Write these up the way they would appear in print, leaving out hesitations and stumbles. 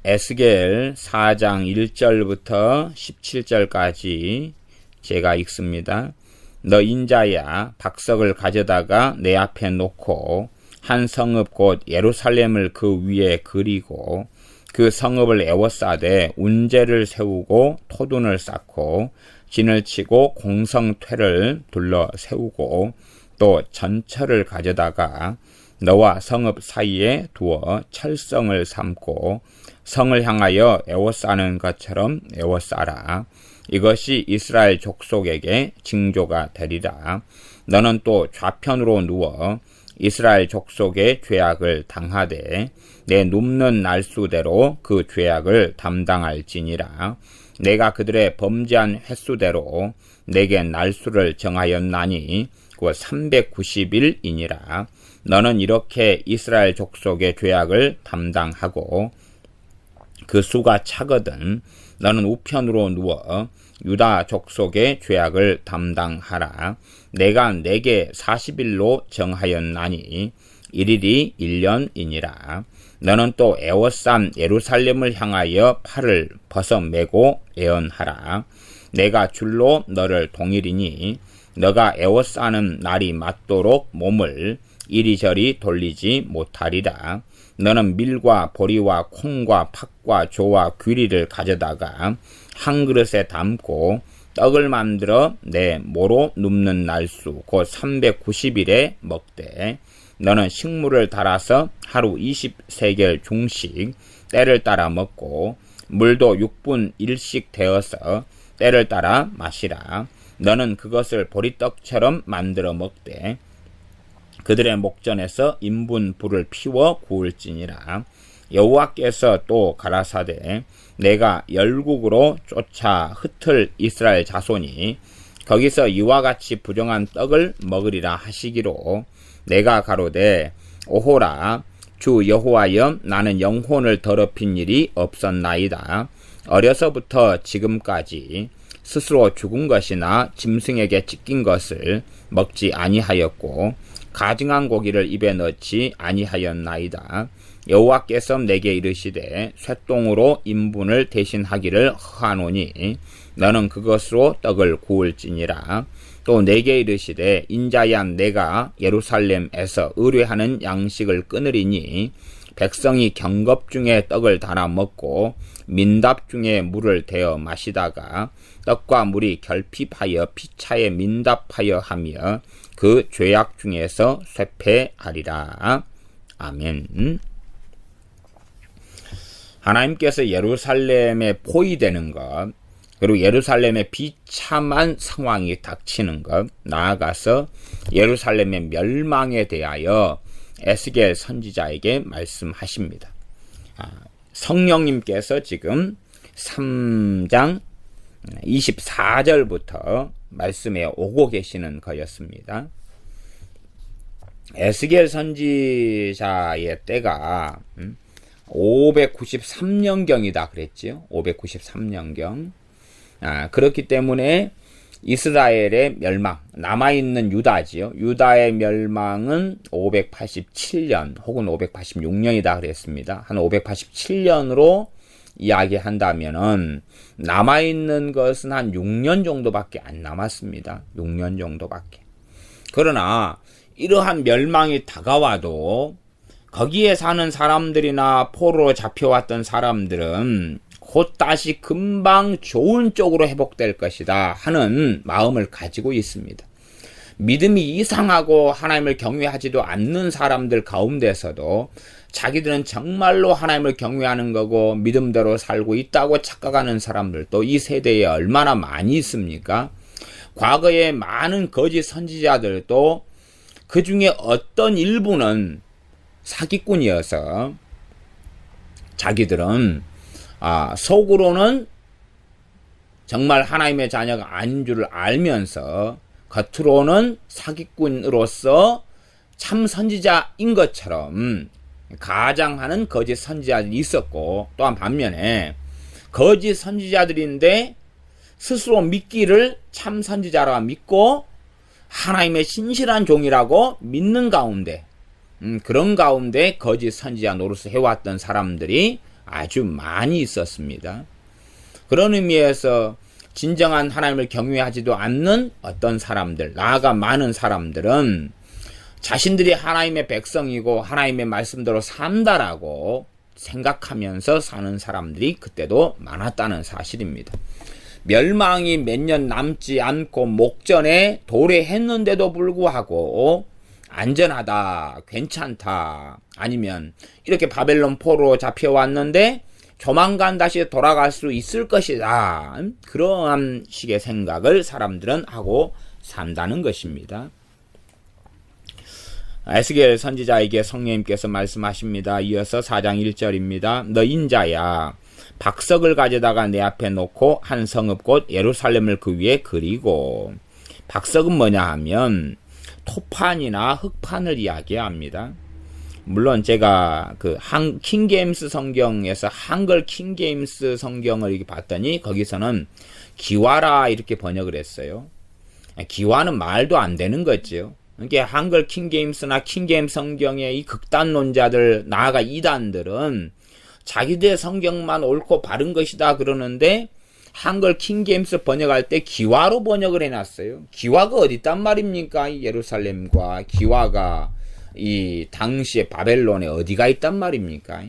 에스겔 4장 1절부터 17절까지 제가 읽습니다. 너 인자야, 박석을 가져다가 내 앞에 놓고 한 성읍 곧 예루살렘을 그 위에 그리고 그 성읍을 에워싸되 운제를 세우고 토둔을 쌓고 진을 치고 공성퇴를 둘러 세우고 또 전철을 가져다가 너와 성읍 사이에 두어 철성을 삼고 성을 향하여 에워싸는 것처럼 에워싸라. 이것이 이스라엘 족속에게 징조가 되리라. 너는 또 좌편으로 누워 이스라엘 족속의 죄악을 당하되 내 눕는 날수대로 그 죄악을 담당할지니라. 내가 그들의 범죄한 횟수대로 내게 날수를 정하였나니 곧 390일이니라. 너는 이렇게 이스라엘 족속의 죄악을 담당하고 그 수가 차거든 너는 우편으로 누워 유다 족속의 죄악을 담당하라. 내가 내게 40일로 정하였나니 1일이 1년이니라. 너는 또 에워싼 예루살렘을 향하여 팔을 벗어매고 애언하라. 내가 줄로 너를 동일이니 너가 에워싸는 날이 맞도록 몸을 이리저리 돌리지 못하리라. 너는 밀과 보리와 콩과 팥과 조와 귀리를 가져다가 한 그릇에 담고 떡을 만들어 내 모로 눕는 날수 곧 390일에 먹되 너는 식물을 달아서 하루 20세겔 중씩 때를 따라 먹고 물도 6분 1씩 데어서 때를 따라 마시라. 너는 그것을 보리떡처럼 만들어 먹되 그들의 목전에서 인분 불을 피워 구울지니라. 여호와께서 또 가라사대 내가 열국으로 쫓아 흩을 이스라엘 자손이 거기서 이와 같이 부정한 떡을 먹으리라 하시기로 내가 가로되 오호라 주 여호와여 나는 영혼을 더럽힌 일이 없었나이다. 어려서부터 지금까지 스스로 죽은 것이나 짐승에게 찢긴 것을 먹지 아니하였고 가증한 고기를 입에 넣지 아니하였나이다. 여호와께서 내게 이르시되 쇠똥으로 인분을 대신하기를 허하노니 너는 그것으로 떡을 구울지니라. 또 내게 이르시되 인자야 내가 예루살렘에서 의뢰하는 양식을 끊으리니 백성이 경겁 중에 떡을 달아 먹고 민답 중에 물을 데어 마시다가 떡과 물이 결핍하여 피차에 민답하여 하며 그 죄악 중에서 쇠폐하리라. 아멘. 하나님께서 예루살렘에 포위되는 것, 그리고 예루살렘에 비참한 상황이 닥치는 것, 나아가서 예루살렘의 멸망에 대하여 에스겔 선지자에게 말씀하십니다. 성령님께서 지금 3장 24절부터 말씀에 오고 계시는 거였습니다. 에스겔 선지자의 때가 593년경이다 그랬지요. 593년경. 그렇기 때문에 이스라엘의 멸망, 남아있는 유다지요. 유다의 멸망은 587년 혹은 586년이다 그랬습니다. 한 587년으로 이야기한다면은 남아있는 것은 한 6년 정도밖에 안 남았습니다. 6년 정도밖에. 그러나 이러한 멸망이 다가와도 거기에 사는 사람들이나 포로로 잡혀왔던 사람들은 곧 다시 금방 좋은 쪽으로 회복될 것이다 하는 마음을 가지고 있습니다. 믿음이 이상하고 하나님을 경외하지도 않는 사람들 가운데서도 자기들은 정말로 하나님을 경외하는 거고 믿음대로 살고 있다고 착각하는 사람들도 이 세대에 얼마나 많이 있습니까? 과거에 많은 거짓 선지자들도 그 중에 어떤 일부는 사기꾼이어서 자기들은 속으로는 정말 하나님의 자녀가 아닌 줄을 알면서 겉으로는 사기꾼으로서 참 선지자인 것처럼 가장하는 거짓 선지자들이 있었고, 또한 반면에 거짓 선지자들인데 스스로 믿기를 참 선지자라 믿고 하나님의 신실한 종이라고 믿는 가운데, 그런 가운데 거짓 선지자 노릇을 해왔던 사람들이 아주 많이 있었습니다. 그런 의미에서 진정한 하나님을 경외하지도 않는 어떤 사람들, 나아가 많은 사람들은 자신들이 하나님의 백성이고 하나님의 말씀대로 산다라고 생각하면서 사는 사람들이 그때도 많았다는 사실입니다. 멸망이 몇 년 남지 않고 목전에 도래했는데도 불구하고 안전하다, 괜찮다, 아니면 이렇게 바벨론 포로로 잡혀왔는데 조만간 다시 돌아갈 수 있을 것이다, 그러한 식의 생각을 사람들은 하고 산다는 것입니다. 에스겔 선지자에게 성령님께서 말씀하십니다. 이어서 4장 1절입니다. 너 인자야, 박석을 가져다가 내 앞에 놓고 한 성읍 곧 예루살렘을 그 위에 그리고. 박석은 뭐냐 하면 토판이나 흙판을 이야기합니다. 물론 제가 킹게임스 성경에서 한글 킹게임스 성경을 이렇게 봤더니 거기서는 기와라 이렇게 번역을 했어요. 기와는 말도 안 되는 거죠. 이게 한글 킹게임스나 킹게임 성경의 이 극단론자들, 나아가 이단들은 자기들 성경만 옳고 바른 것이다 그러는데 한글 킹게임스 번역할 때 기와로 번역을 해놨어요. 기와가 어디 있단 말입니까? 예루살렘과 기와가 이 당시에 바벨론에 어디가 있단 말입니까?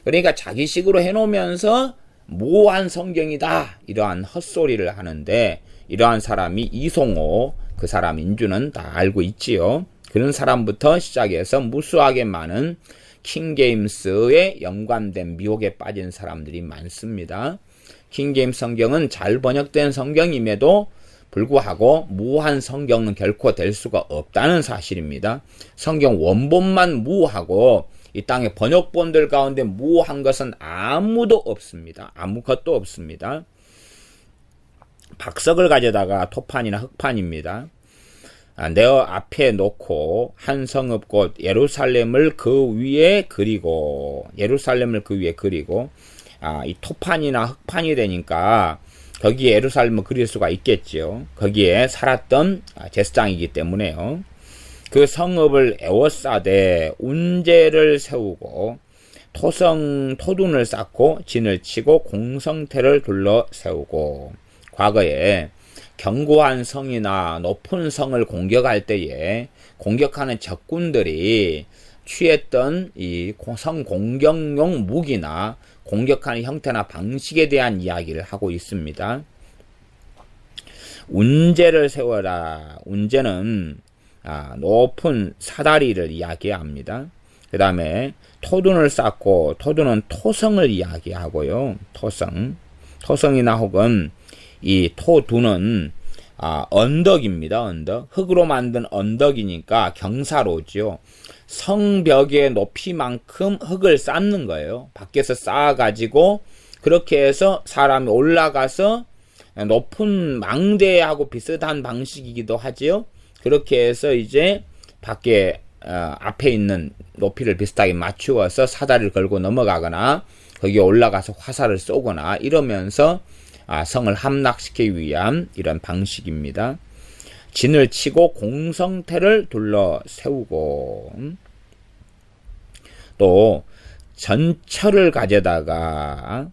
그러니까 자기식으로 해놓으면서 모호한 성경이다, 이러한 헛소리를 하는데, 이러한 사람이 이송호, 그 사람인 줄은 다 알고 있지요. 그런 사람부터 시작해서 무수하게 많은 킹게임스에 연관된 미혹에 빠진 사람들이 많습니다. 킹게임스 성경은 잘 번역된 성경임에도 불구하고 무한 성경은 결코 될 수가 없다는 사실입니다. 성경 원본만 무하고 이 땅의 번역본들 가운데 무한 것은 아무도 없습니다. 아무것도 없습니다. 박석을 가져다가 토판이나 흑판입니다. 내 앞에 놓고 한 성읍 곧 예루살렘을 그 위에 그리고, 예루살렘을 그 위에 그리고, 이 토판이나 흑판이 되니까 거기에 예루살렘을 그릴 수가 있겠죠. 거기에 살았던 제사장이기 때문에요. 그 성읍을 에워싸되 운제를 세우고 토둔을 쌓고 진을 치고 공성태를 둘러 세우고. 과거에 견고한 성이나 높은 성을 공격할 때에 공격하는 적군들이 취했던 이 성 공격용 무기나 공격하는 형태나 방식에 대한 이야기를 하고 있습니다. 운제를 세워라. 운제는 높은 사다리를 이야기합니다. 그 다음에 토둔을 쌓고, 토둔은 토성을 이야기하고요. 토성이나 혹은 이 토둔은 언덕입니다. 언덕. 흙으로 만든 언덕이니까 경사로죠. 성벽의 높이만큼 흙을 쌓는 거예요. 밖에서 쌓아가지고 그렇게 해서 사람이 올라가서 높은 망대하고 비슷한 방식이기도 하지요. 그렇게 해서 이제 밖에 앞에 있는 높이를 비슷하게 맞추어서 사다리를 걸고 넘어가거나 거기에 올라가서 화살을 쏘거나 이러면서 성을 함락시키기 위한 이런 방식입니다. 진을 치고 공성태를 둘러 세우고, 또 전철을 가져다가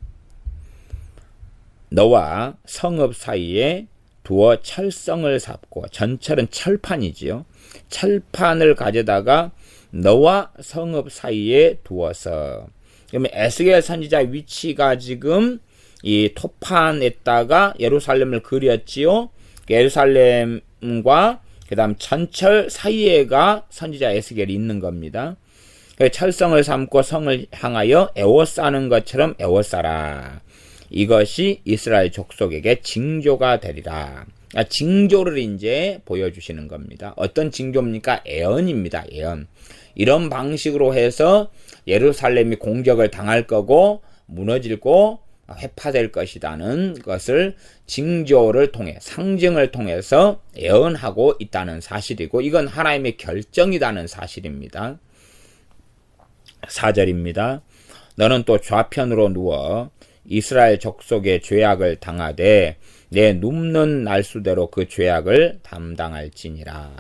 너와 성읍 사이에 두어 철성을 삽고, 전철은 철판이지요. 철판을 가져다가 너와 성읍 사이에 두어서, 그러면 에스겔 선지자 위치가 지금 이 토판에다가 예루살렘을 그렸지요. 예루살렘과 그 다음 전철 사이에가 선지자 에스겔이 있는 겁니다. 철성을 삼고 성을 향하여 에워싸는 것처럼 에워싸라. 이것이 이스라엘 족속에게 징조가 되리라. 징조를 이제 보여주시는 겁니다. 어떤 징조입니까? 예언입니다. 예언. 이런 방식으로 해서 예루살렘이 공격을 당할 거고 무너지고 회파될 것이라는 것을 징조를 통해, 상징을 통해서 예언하고 있다는 사실이고, 이건 하나님의 결정이라는 사실입니다. 4절입니다. 너는 또 좌편으로 누워 이스라엘 족속의 죄악을 당하되 내 눕는 날수대로 그 죄악을 담당할지니라.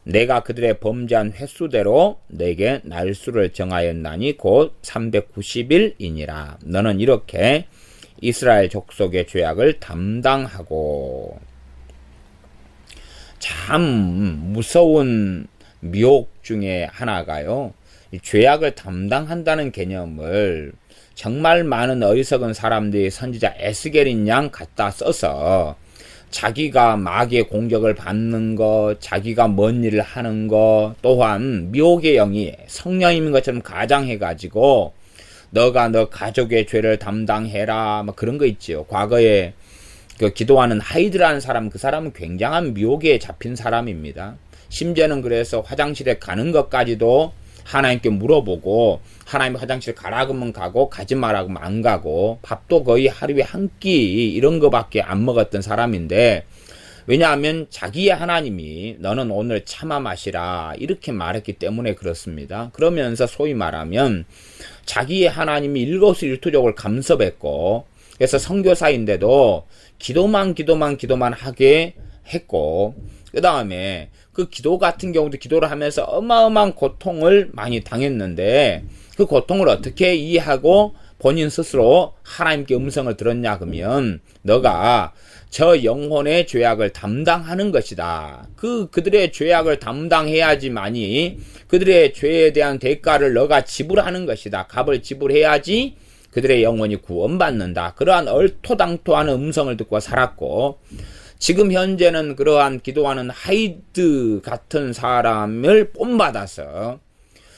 내가 그들의 범죄한 횟수대로 내게 날수를 정하였나니 곧 390일이니라. 너는 이렇게 이스라엘 족속의 죄악을 담당하고. 참 무서운 미혹 중에 하나가요, 이 죄악을 담당한다는 개념을 정말 많은 어리석은 사람들이 선지자 에스겔인 양 갖다 써서 자기가 마귀의 공격을 받는 것, 자기가 뭔 일을 하는 것, 또한 미혹의 영이 성령인 것처럼 가장해가지고 너가 너 가족의 죄를 담당해라, 뭐 그런 거 있지요. 과거에 그 기도하는 하이드라는 사람, 그 사람은 굉장한 미혹에 잡힌 사람입니다. 심지어는 그래서 화장실에 가는 것까지도 하나님께 물어보고, 하나님이 화장실 가라 그러면 가고, 가지 마라 그러면 안 가고, 밥도 거의 하루에 한 끼 이런 거밖에 안 먹었던 사람인데, 왜냐하면 자기의 하나님이 너는 오늘 참아 마시라 이렇게 말했기 때문에 그렇습니다. 그러면서 소위 말하면 자기의 하나님이 일거수일투족을 감섭했고, 그래서 선교사인데도 기도만 하게 했고, 그 다음에 그 기도 같은 경우도 기도를 하면서 어마어마한 고통을 많이 당했는데, 그 고통을 어떻게 이해하고 본인 스스로 하나님께 음성을 들었냐 그러면, 너가 저 영혼의 죄악을 담당하는 것이다. 그들의 죄악을 담당해야지만이 그들의 죄에 대한 대가를 너가 지불하는 것이다. 값을 지불해야지 그들의 영혼이 구원받는다. 그러한 얼토당토하는 음성을 듣고 살았고, 지금 현재는 그러한 기도하는 하이드 같은 사람을 본받아서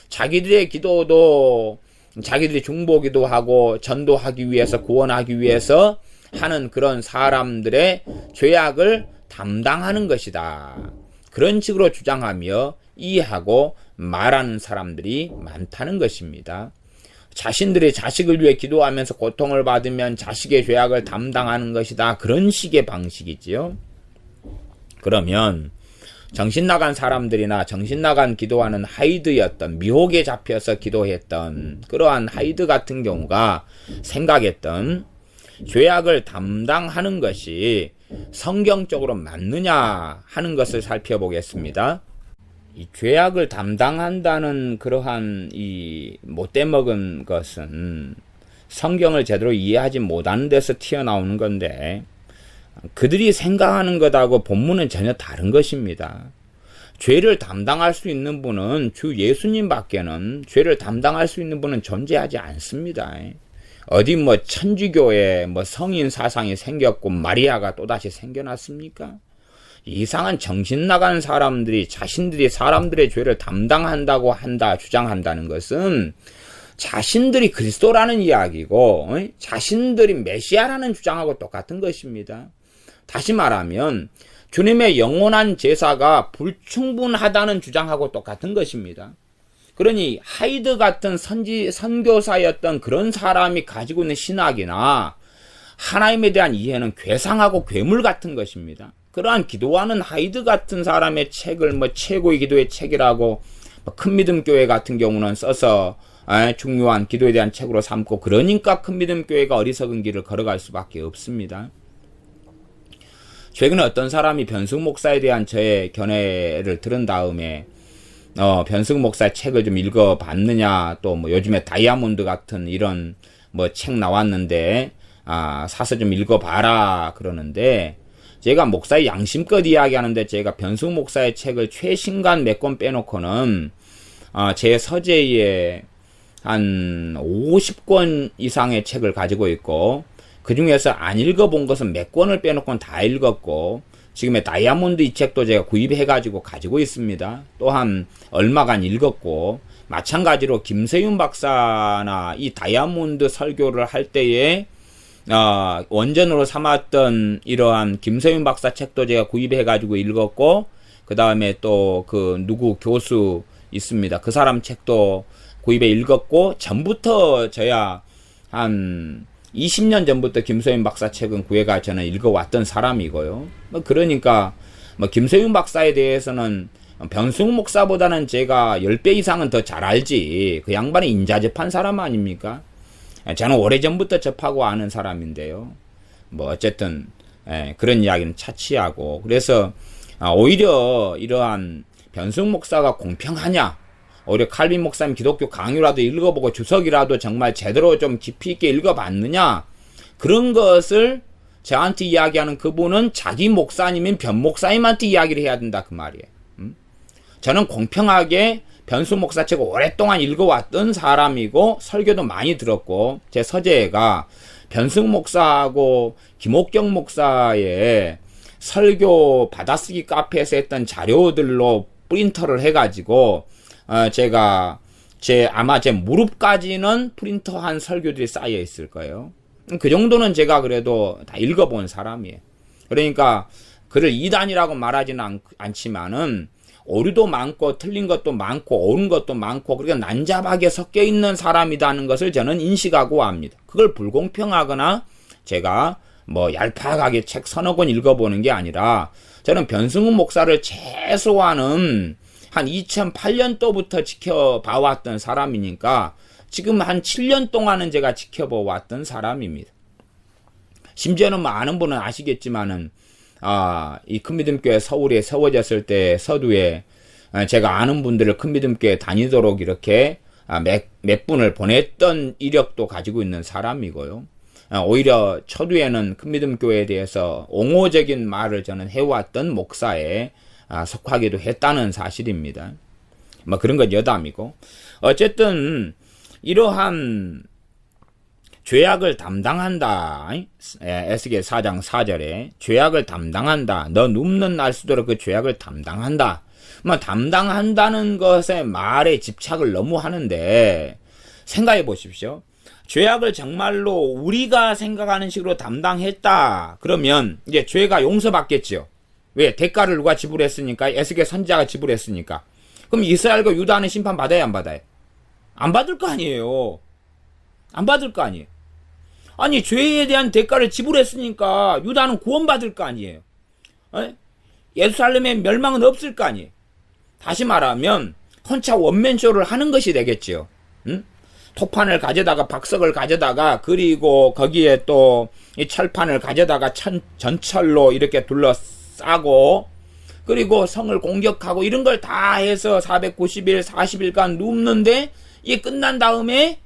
자기들의 기도도 자기들이 중보기도 하고 전도하기 위해서, 구원하기 위해서 하는 그런 사람들의 죄악을 담당하는 것이다. 그런 식으로 주장하며 이해하고 말하는 사람들이 많다는 것입니다. 자신들이 자식을 위해 기도하면서 고통을 받으면 자식의 죄악을 담당하는 것이다. 그런 식의 방식이지요. 그러면 정신나간 사람들이나 정신나간 기도하는 하이드였던, 미혹에 잡혀서 기도했던 그러한 하이드 같은 경우가 생각했던 죄악을 담당하는 것이 성경적으로 맞느냐 하는 것을 살펴보겠습니다. 이 죄악을 담당한다는 그러한 이 못돼 먹은 것은 성경을 제대로 이해하지 못하는 데서 튀어나오는 건데, 그들이 생각하는 것하고 본문은 전혀 다른 것입니다. 죄를 담당할 수 있는 분은 주 예수님밖에는, 죄를 담당할 수 있는 분은 존재하지 않습니다. 어디 뭐 천주교에 뭐 성인 사상이 생겼고 마리아가 또다시 생겨났습니까? 이상한 정신 나간 사람들이 자신들이 사람들의 죄를 담당한다고 주장한다는 것은 자신들이 그리스도라는 이야기고, 자신들이 메시아라는 주장하고 똑같은 것입니다. 다시 말하면 주님의 영원한 제사가 불충분하다는 주장하고 똑같은 것입니다. 그러니 하이드 같은 선교사였던 그런 사람이 가지고 있는 신학이나 하나님에 대한 이해는 괴상하고 괴물 같은 것입니다. 그러한 기도하는 하이드 같은 사람의 책을 뭐 최고의 기도의 책이라고 큰 믿음 교회 같은 경우는 써서 중요한 기도에 대한 책으로 삼고, 그러니까 큰 믿음 교회가 어리석은 길을 걸어갈 수밖에 없습니다. 최근에 어떤 사람이 변승 목사에 대한 저의 견해를 들은 다음에 변승 목사의 책을 좀 읽어봤느냐, 또 뭐 요즘에 다이아몬드 같은 이런 뭐 책 나왔는데 사서 좀 읽어봐라 그러는데, 제가 목사의 양심껏 이야기하는데, 제가 변승 목사의 책을 최신간 몇 권 빼놓고는 제 서재에 한 50권 이상의 책을 가지고 있고, 그 중에서 안 읽어본 것은 몇 권을 빼놓고는 다 읽었고, 지금의 다이아몬드 이 책도 제가 구입해가지고 가지고 있습니다. 또한 얼마간 읽었고, 마찬가지로 김세윤 박사나 이 다이아몬드 설교를 할 때에 원전으로 삼았던 이러한 김세윤 박사 책도 제가 구입해가지고 읽었고, 그 다음에 또 그 누구 교수 있습니다. 그 사람 책도 구입해 읽었고, 전부터 저야 한 20년 전부터 김세윤 박사 책은 구해가 저는 읽어왔던 사람이고요. 그러니까 김세윤 박사에 대해서는 변승 목사보다는 제가 10배 이상은 더 잘 알지. 그 양반이 인자접한 사람 아닙니까? 저는 오래전부터 접하고 아는 사람인데요. 뭐 어쨌든 그런 이야기는 차치하고, 그래서 오히려 이러한 변승 목사가 공평하냐? 오히려 칼빈 목사님 기독교 강요라도 읽어보고 주석이라도 정말 제대로 좀 깊이 있게 읽어봤느냐? 그런 것을 저한테 이야기하는 그분은 자기 목사님인 변 목사님한테 이야기를 해야 된다 그 말이에요. 저는 공평하게 변승 목사 책 오랫동안 읽어왔던 사람이고 설교도 많이 들었고 제 서재가 변승 목사하고 김옥경 목사의 설교 받아쓰기 카페에서 했던 자료들로 프린터를 해가지고 제가 아마 제 무릎까지는 프린터한 설교들이 쌓여 있을 거예요. 그 정도는 제가 그래도 다 읽어본 사람이에요. 그러니까 그를 이단이라고 말하지는 않지만은 오류도 많고 틀린 것도 많고 옳은 것도 많고 그러니까 난잡하게 섞여 있는 사람이라는 것을 저는 인식하고 합니다. 그걸 불공평하거나 제가 뭐 얄팍하게 책 서너 권 읽어보는 게 아니라 저는 변승훈 목사를 최소한은 한 2008년도부터 지켜봐왔던 사람이니까 지금 한 7년 동안은 제가 지켜봐왔던 사람입니다. 심지어는 뭐 아는 분은 아시겠지만은 이 큰믿음교회 서울에 세워졌을 때 서두에 제가 아는 분들을 큰믿음교회 다니도록 이렇게 몇 분을 보냈던 이력도 가지고 있는 사람이고요. 오히려 초두에는 큰믿음교회에 대해서 옹호적인 말을 저는 해왔던 목사에 속하기도 했다는 사실입니다. 뭐 그런 건 여담이고 어쨌든 이러한 죄악을 담당한다. 에스겔 4장 4절에 죄악을 담당한다. 너 눕는 날 수도록 그 죄악을 담당한다. 뭐 담당한다는 것에 말에 집착을 너무 하는데 생각해 보십시오. 죄악을 정말로 우리가 생각하는 식으로 담당했다. 그러면 이제 죄가 용서받겠죠. 왜? 대가를 누가 지불했으니까? 에스겔 선지자가 지불했으니까. 그럼 이스라엘과 유다는 심판 받아야 안 받아요? 안 받을 거 아니에요. 안 받을 거 아니에요. 아니 죄에 대한 대가를 지불했으니까 유다는 구원받을 거 아니에요. 예루살렘의 멸망은 없을 거 아니에요. 다시 말하면 혼자 원맨쇼를 하는 것이 되겠지요. 토판을 가져다가 박석을 가져다가 그리고 거기에 또 이 철판을 가져다가 전철로 이렇게 둘러싸고 그리고 성을 공격하고 이런 걸 다 해서 490일 40일간 눕는데 이게 끝난 다음에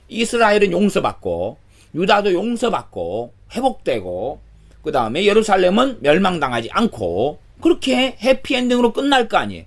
이스라엘은 용서받고 유다도 용서받고 회복되고 그 다음에 예루살렘은 멸망당하지 않고 그렇게 해피엔딩으로 끝날 거 아니에요.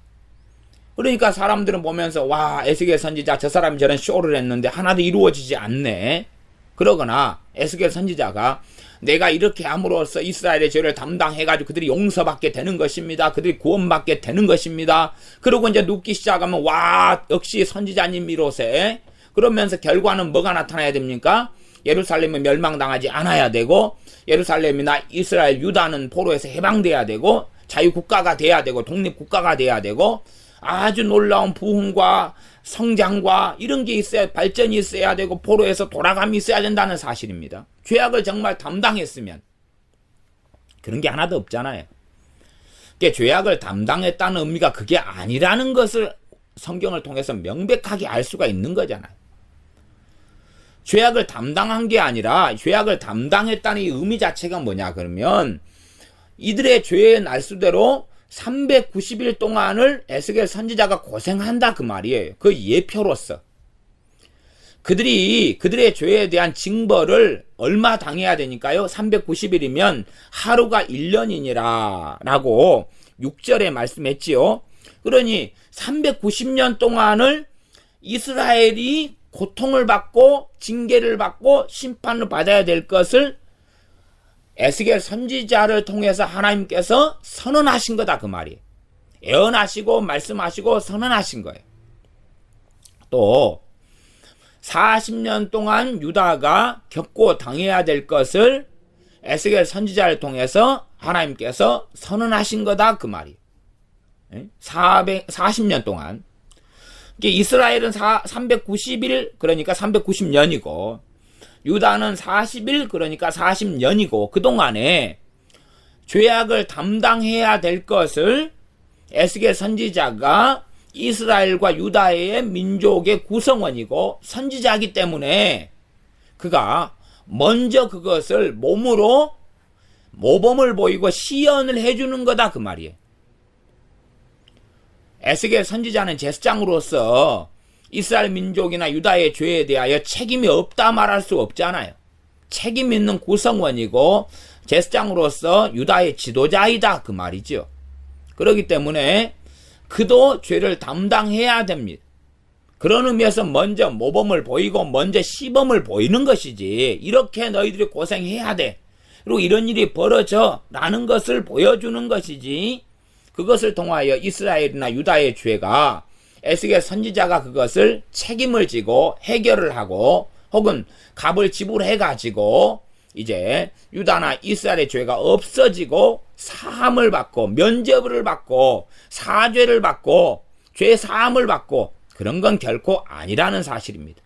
그러니까 사람들은 보면서 와 에스겔 선지자 저 사람이 저런 쇼를 했는데 하나도 이루어지지 않네. 그러거나 에스겔 선지자가 내가 이렇게 함으로써 이스라엘의 죄를 담당해가지고 그들이 용서받게 되는 것입니다. 그들이 구원받게 되는 것입니다. 그러고 이제 눕기 시작하면 와 역시 선지자님이로세. 그러면서 결과는 뭐가 나타나야 됩니까? 예루살렘은 멸망당하지 않아야 되고 예루살렘이나 이스라엘 유다는 포로에서 해방돼야 되고 자유국가가 돼야 되고 독립국가가 돼야 되고 아주 놀라운 부흥과 성장과 이런 게 있어야 발전이 있어야 되고 포로에서 돌아감이 있어야 된다는 사실입니다. 죄악을 정말 담당했으면 그런 게 하나도 없잖아요. 그러니까 죄악을 담당했다는 의미가 그게 아니라는 것을 성경을 통해서 명백하게 알 수가 있는 거잖아요. 죄악을 담당한 게 아니라 죄악을 담당했다는 이 의미 자체가 뭐냐 그러면 이들의 죄의 날수대로 390일 동안을 에스겔 선지자가 고생한다 그 말이에요. 그 예표로서 그들의 죄에 대한 징벌을 얼마 당해야 되니까요? 390일이면 하루가 1년이니라 라고 6절에 말씀했지요. 그러니 390년 동안을 이스라엘이 고통을 받고 징계를 받고 심판을 받아야 될 것을 에스겔 선지자를 통해서 하나님께서 선언하신 거다 그 말이에요. 예언하시고 말씀하시고 선언하신 거예요. 또 40년 동안 유다가 겪고 당해야 될 것을 에스겔 선지자를 통해서 하나님께서 선언하신 거다 그 말이에요. 40년 동안 이스라엘은 390일 그러니까 390년이고 유다는 40일 그러니까 40년이고 그동안에 죄악을 담당해야 될 것을 에스겔 선지자가 이스라엘과 유다의 민족의 구성원이고 선지자이기 때문에 그가 먼저 그것을 몸으로 모범을 보이고 시연을 해주는 거다 그 말이에요. 에스겔 선지자는 제사장으로서 이스라엘 민족이나 유다의 죄에 대하여 책임이 없다 말할 수 없잖아요. 책임 있는 구성원이고 제사장으로서 유다의 지도자이다 그 말이죠. 그렇기 때문에 그도 죄를 담당해야 됩니다. 그런 의미에서 먼저 모범을 보이고 먼저 시범을 보이는 것이지, 이렇게 너희들이 고생해야 돼, 그리고 이런 일이 벌어져 라는 것을 보여주는 것이지, 그것을 통하여 이스라엘이나 유다의 죄가 에스겔 선지자가 그것을 책임을 지고 해결을 하고 혹은 값을 지불해 가지고 이제 유다나 이스라엘의 죄가 없어지고 사함을 받고 면죄부를 받고 사죄를 받고 죄 사함을 받고, 그런 건 결코 아니라는 사실입니다.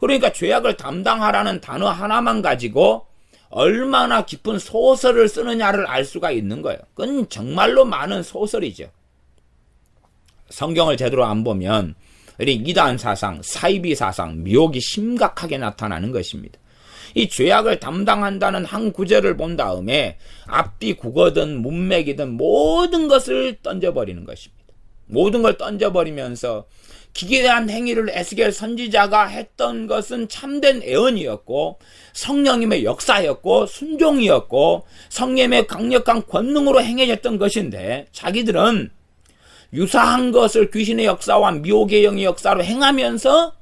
그러니까 죄악을 담당하라는 단어 하나만 가지고 얼마나 깊은 소설을 쓰느냐를 알 수가 있는 거예요. 그건 정말로 많은 소설이죠. 성경을 제대로 안 보면 우리 이단 사상, 사이비 사상, 미혹이 심각하게 나타나는 것입니다. 이 죄악을 담당한다는 한 구절을 본 다음에 앞뒤 국어든 문맥이든 모든 것을 던져버리는 것입니다. 모든 걸 던져버리면서 기괴한 행위를 에스겔 선지자가 했던 것은 참된 애언이었고 성령님의 역사였고 순종이었고 성령님의 강력한 권능으로 행해졌던 것인데, 자기들은 유사한 것을 귀신의 역사와 미혹의 영의 역사로 행하면서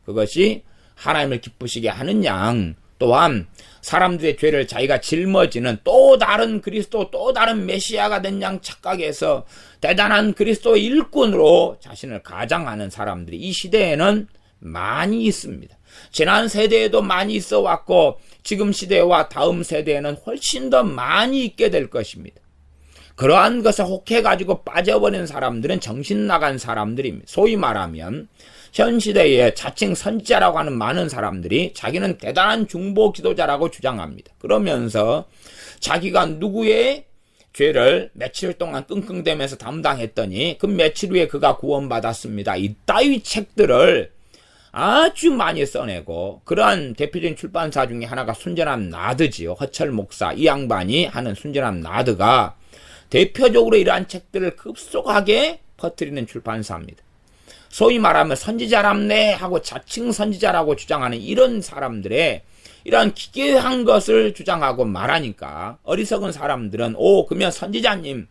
그것이 하나님을 기쁘시게 하는 양, 또한 사람들의 죄를 자기가 짊어지는 또 다른 그리스도, 또 다른 메시아가 된 양 착각해서 대단한 그리스도의 일꾼으로 자신을 가장하는 사람들이 이 시대에는 많이 있습니다. 지난 세대에도 많이 있어 왔고 지금 시대와 다음 세대에는 훨씬 더 많이 있게 될 것입니다. 그러한 것에 혹해가지고 빠져버린 사람들은 정신 나간 사람들입니다. 소위 말하면 현 시대에 자칭 선지자라고 하는 많은 사람들이 자기는 대단한 중보 기도자라고 주장합니다. 그러면서 자기가 누구의 죄를 며칠 동안 끙끙대면서 담당했더니 그 며칠 후에 그가 구원받았습니다, 이따위 책들을 아주 많이 써내고, 그러한 대표적인 출판사 중에 하나가 순전한 나드지요. 허철 목사, 이 양반이 하는 순전한 나드가 대표적으로 이러한 책들을 급속하게 퍼뜨리는 출판사입니다. 소위 말하면 선지자랍네 하고 자칭 선지자라고 주장하는 이런 사람들의 이러한 기괴한 것을 주장하고 말하니까 어리석은 사람들은 그러면 선지자님,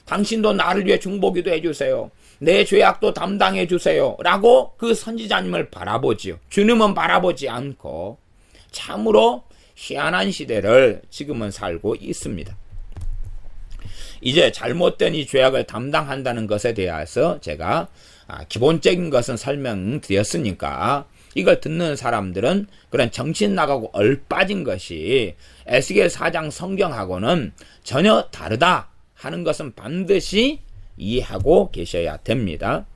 당신도 나를 위해 중보기도 해주세요, 내 죄악도 담당해 주세요 라고 그 선지자님을 바라보지요. 주님은 바라보지 않고 참으로 희한한 시대를 지금은 살고 있습니다. 이제 잘못된 이 죄악을 담당한다는 것에 대해서 제가 기본적인 것은 설명드렸으니까 이걸 듣는 사람들은 그런 정신 나가고 얼빠진 것이 에스겔 4장 성경하고는 전혀 다르다 하는 것은 반드시 이해하고 계셔야 됩니다.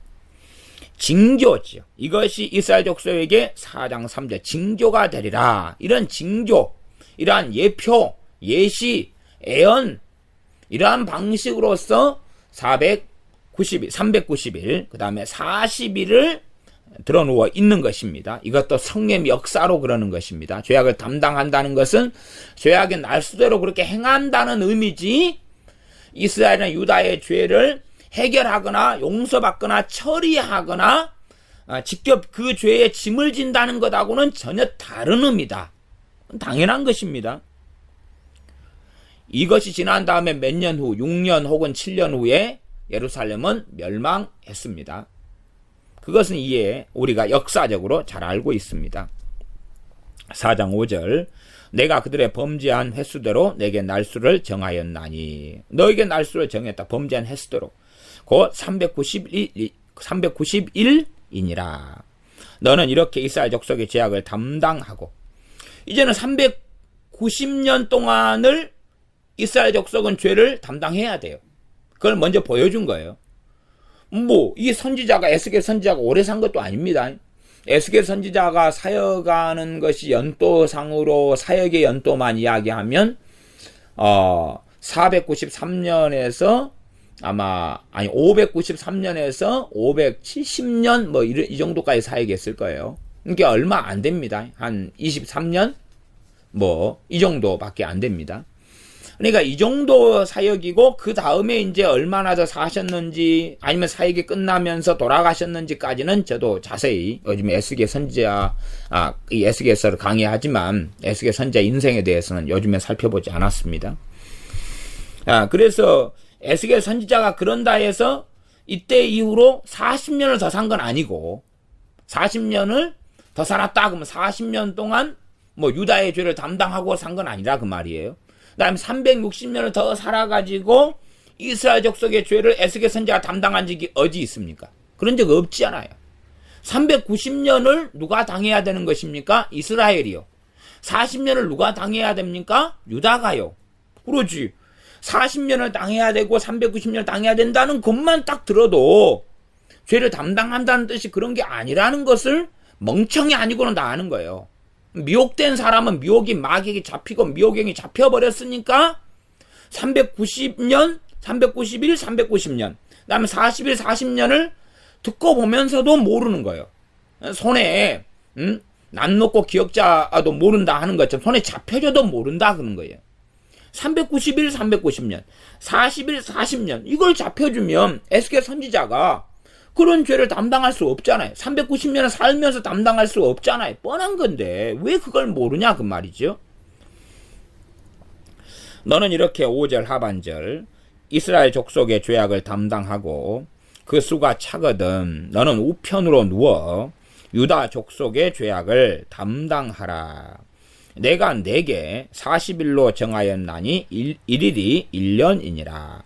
징조죠. 이것이 이스라엘 족속에게 4장 3절 징조가 되리라. 이런 징조, 이러한 예표, 예시, 애언, 이러한 방식으로서 390일, 그 다음에 40일을 드러누워 있는 것입니다. 이것도 성령의 역사로 그러는 것입니다. 죄악을 담당한다는 것은 죄악의 날수대로 그렇게 행한다는 의미지, 이스라엘이나 유다의 죄를 해결하거나 용서받거나 처리하거나 직접 그 죄의 짐을 진다는 것하고는 전혀 다른 의미다. 당연한 것입니다. 이것이 지난 다음에 몇 년 후, 6년 혹은 7년 후에 예루살렘은 멸망했습니다. 그것은 이에 우리가 역사적으로 잘 알고 있습니다. 4장 5절 내가 그들의 범죄한 횟수대로 내게 날수를 정하였나니, 너에게 날수를 정했다. 범죄한 횟수대로 곧 390일이니라. 너는 이렇게 이스라엘 족속의 죄악을 담당하고, 이제는 390년 동안을 이스라엘 족속은 죄를 담당해야 돼요. 그걸 먼저 보여준 거예요. 이 선지자가, 에스겔 선지자가 오래 산 것도 아닙니다. 에스겔 선지자가 사역하는 것이 연도상으로 사역의 연도만 이야기하면 493년에서 593년에서 570년 이 정도까지 사역했을 거예요. 그러니까 얼마 안 됩니다. 한 23년 이 정도밖에 안 됩니다. 그러니까 이 정도 사역이고 그 다음에 이제 얼마나 더 사셨는지 아니면 사역이 끝나면서 돌아가셨는지까지는 저도 자세히 요즘 에스겔 선지자 이 에스겔서를 강의하지만 에스겔 선지자 인생에 대해서는 요즘에 살펴보지 않았습니다. 그래서 에스겔 선지자가 그런다 해서 이때 이후로 40년을 더 산 건 아니고 40년을 더 살았다 그러면 40년 동안 뭐 유다의 죄를 담당하고 산 건 아니라 그 말이에요. 그 다음에 360년을 더 살아가지고 이스라엘 족속의 죄를 에스겔 선지자가 담당한 적이 어디 있습니까? 그런 적 없지 않아요. 390년을 누가 당해야 되는 것입니까? 이스라엘이요. 40년을 누가 당해야 됩니까? 유다가요. 그러지. 40년을 당해야 되고 390년을 당해야 된다는 것만 딱 들어도 죄를 담당한다는 뜻이 그런 게 아니라는 것을 멍청이 아니고는 다 아는 거예요. 미혹된 사람은 미혹이 마귀에게 잡히고 미혹행이 잡혀버렸으니까 390년, 391, 390년 그 다음에 41, 40년을 듣고 보면서도 모르는 거예요. 손에 난 놓고 기억자도 모른다 하는 것처럼 손에 잡혀줘도 모른다 그런 거예요. 391, 390년 41, 40년 이걸 잡혀주면 에스겔 선지자가 그런 죄를 담당할 수 없잖아요. 390년을 살면서 담당할 수 없잖아요. 뻔한 건데 왜 그걸 모르냐 그 말이죠. 너는 이렇게 5절 하반절 이스라엘 족속의 죄악을 담당하고 그 수가 차거든 너는 우편으로 누워 유다 족속의 죄악을 담당하라. 내가 내게 40일로 정하였나니 1일이 1년이니라.